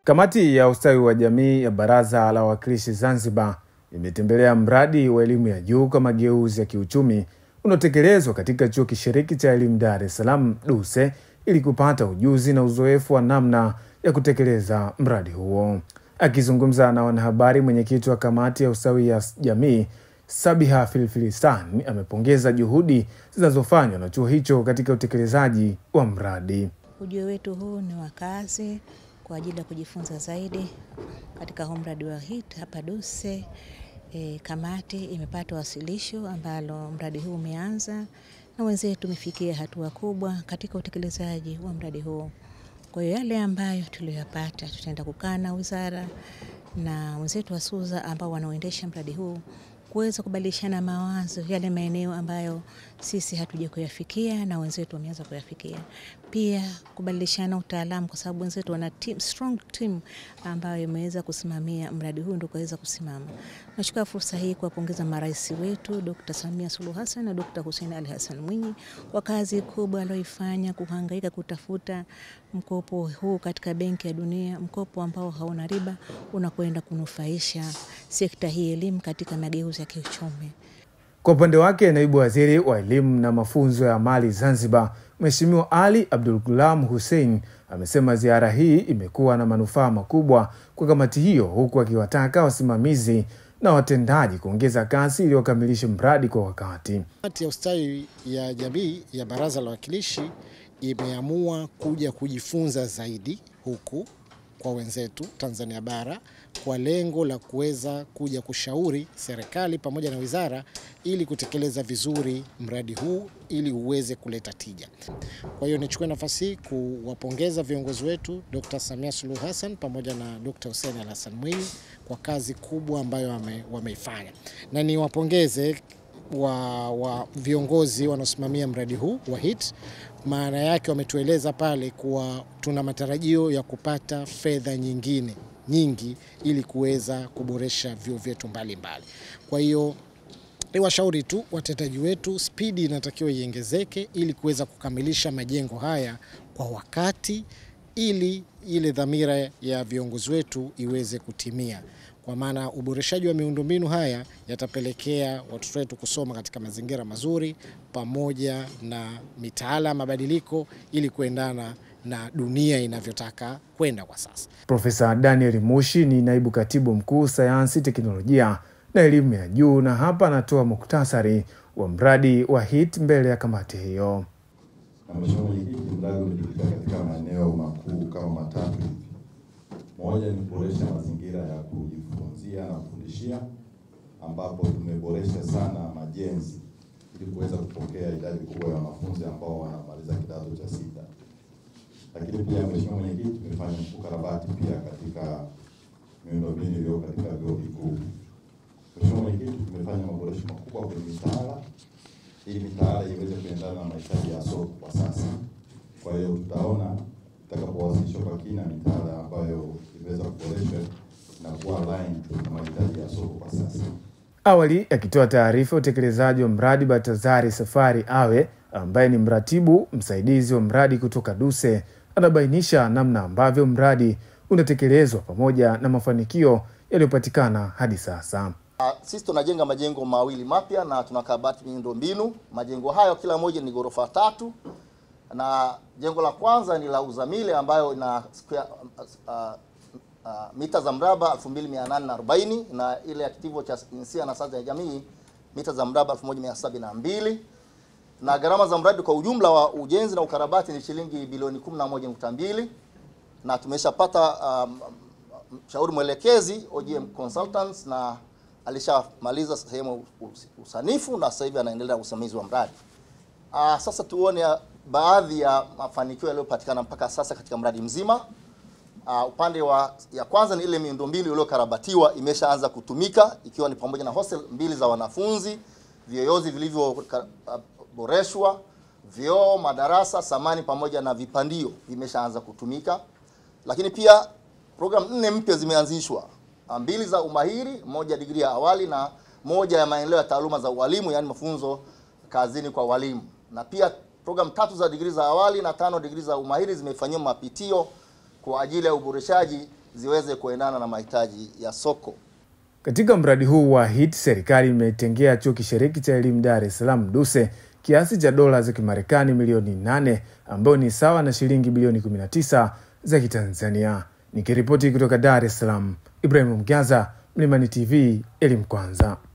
Kamati ya ustawi wa jamii ya Baraza la Wawakilishi Zanzibar imetembelea mradi wa elimu ya juu kwa mageuzi ya kiuchumi unaotekelezwa katika Chuo Kishiriki cha Elimu Dar es Salaam DUCE ili kupata ujuzi na uzoefu wa namna ya kutekeleza mradi huo. Akizungumza na wanahabari, mwenyekiti wa kamati ya ustawi ya jamii Sabiha Filfilistan amepongeza juhudi zinazofanywa na chuo hicho katika utekelezaji wa mradi. Ujio wetu huu ni wa kazi kwa ajili ya kujifunza zaidi katika mradi wa HIT hapa DUCE. Kamati imepata wasilisho ambalo mradi huu umeanza na wenzetu tumefikia hatua kubwa katika utekelezaji wa mradi huu. Kwa hiyo yale ambayo tuliyopata tutaenda kukaa na wizara na wenzetu wa SUZA ambao wanaoendesha mradi huu kuweza kubadilishana mawazo yale maeneo ambayo sisi hatuja kuyafikia na wenzetu wameanza kuyafikia. Pia kubadilishana utaalamu kwa sababu wenzetu wana strong team ambayo imeweza kusimamia mradi huu ndio kuweza kusimama. Nachukua fursa hii kuwapongeza marais wetu Dr. Samia Suluhu Hassan na Dr. Hussein Ali Hassan Mwinyi kwa kazi kubwa aliyoifanya kuhangaika kutafuta mkopo huu katika Benki ya Dunia, mkopo ambao hauna riba unakwenda kunufaisha sekta hii elimu katika mageuzi ya kiuchumi. Kwa upande wake, naibu waziri wa elimu na mafunzo ya amali Zanzibar, Mheshimiwa Ali Abdul Gulam Hussein amesema ziara hii imekuwa na manufaa makubwa kwa kamati hiyo, huku akiwataka wasimamizi na watendaji kuongeza kasi ili wakamilishe mradi kwa wakati. Kamati ya ustawi ya jamii ya Baraza la Wawakilishi imeamua kuja kujifunza zaidi huku kwa wenzetu Tanzania bara kwa lengo la kuweza kuja kushauri serikali pamoja na wizara ili kutekeleza vizuri mradi huu ili uweze kuleta tija. Kwa hiyo nichukue nafasi hii kuwapongeza viongozi wetu Dr. Samia Suluhu Hassan pamoja na Dr. Hussein Ali Hassan Mwinyi kwa kazi kubwa ambayo wameifanya. Na niwapongeze wa viongozi wanaosimamia mradi huu wa HIT. Maana yake wametueleza pale kuwa tuna matarajio ya kupata fedha nyingi ili kuweza kuboresha vyuo vyetu mbalimbali. Kwa hiyo niwashauri tu watendaji wetu, spidi inatakiwa iongezeke ili kuweza kukamilisha majengo haya kwa wakati ili ile dhamira ya viongozi wetu iweze kutimia. Kwa maana uboreshaji wa miundombinu haya yatapelekea watoto wetu kusoma katika mazingira mazuri pamoja na mitaala mabadiliko ili kuendana na dunia inavyotaka kwenda kwa sasa. Profesa Daniel Mushi ni naibu katibu mkuu sayansi, teknolojia na elimu ya juu, na hapa anatoa muktasari wa mradi wa HIT mbele ya kamati hiyo. Mheshimiwa Mwenyekiti, mradi umejulikana katika maeneo makuu kama matatu hivi. Moja ni kuboresha mazingira ya kujifunzia na kufundishia, ambapo tumeboresha sana majenzi ili kuweza kupokea idadi kubwa ya wanafunzi ambao wanamaliza kidato cha 6. Lakini pia Mheshimiwa Mwenyekiti, tumefanya ukarabati pia katika miundombinu iliyo katika vyuo vikuu. Mheshimiwa Mwenyekiti, tumefanya maboresho makubwa kwenye mitaala ili mitaala iweze kuendana na mahitaji ya soko kwa sasa. Kwa hiyo tutaona tutakapowasilishwa kwa kina mitaala ambayo imeweza kuboreshwa na kuwa aligned na mahitaji ya soko kwa sasa. Awali akitoa taarifa utekelezaji wa mradi, Batazari Safari Awe ambaye ni mratibu msaidizi wa mradi kutoka DUCE anabainisha namna ambavyo mradi unatekelezwa pamoja na mafanikio yaliyopatikana hadi sasa. Sisi tunajenga majengo mawili mapya na tunakarabati miundombinu. Majengo hayo kila moja ni ghorofa 3. Na jengo la kwanza ni la uzamili ambayo ina mita za mraba 2840 na ile ya kitivo cha jinsia na sayansi ya jamii mita za mraba 1702. Na gharama za mradi kwa ujumla wa ujenzi na ukarabati ni shilingi bilioni 11.2. Na tumeshapata mshauri mwelekezi OGM Consultants na alishamaliza sehemu usanifu na sasa hivi anaendelea usimamizi wa mradi. Sasa tuone baadhi ya mafanikio yaliyopatikana mpaka sasa katika mradi mzima. Upande ya kwanza ni ile miundombinu iliyokarabatiwa imeshaanza kutumika, ikiwa ni pamoja na hostel 2 za wanafunzi, viyoyozi vilivyoboreshwa, vyoo, madarasa, samani pamoja na vipandio vimeshaanza kutumika. Lakini pia program 4 mpya zimeanzishwa, 2 za umahiri, 1 degree ya awali na 1 ya maendeleo ya taaluma za ualimu, yani mafunzo kazini kwa walimu. Na pia program 3 za degree za awali na 5 degree za umahiri zimefanywa mapitio kwa ajili ya uboreshaji ziweze kuendana na mahitaji ya soko. Katika mradi huu wa HIT, serikali imetengea chuo kishiriki cha elimu Dar es Salaam DUCE kiasi cha dola za Kimarekani milioni 8 ambayo ni sawa na shilingi bilioni 19 za Kitanzania. Nikiripoti kutoka Dar es Salaam, Ibrahim Mgaza, Mlimani TV, elimu kwanza.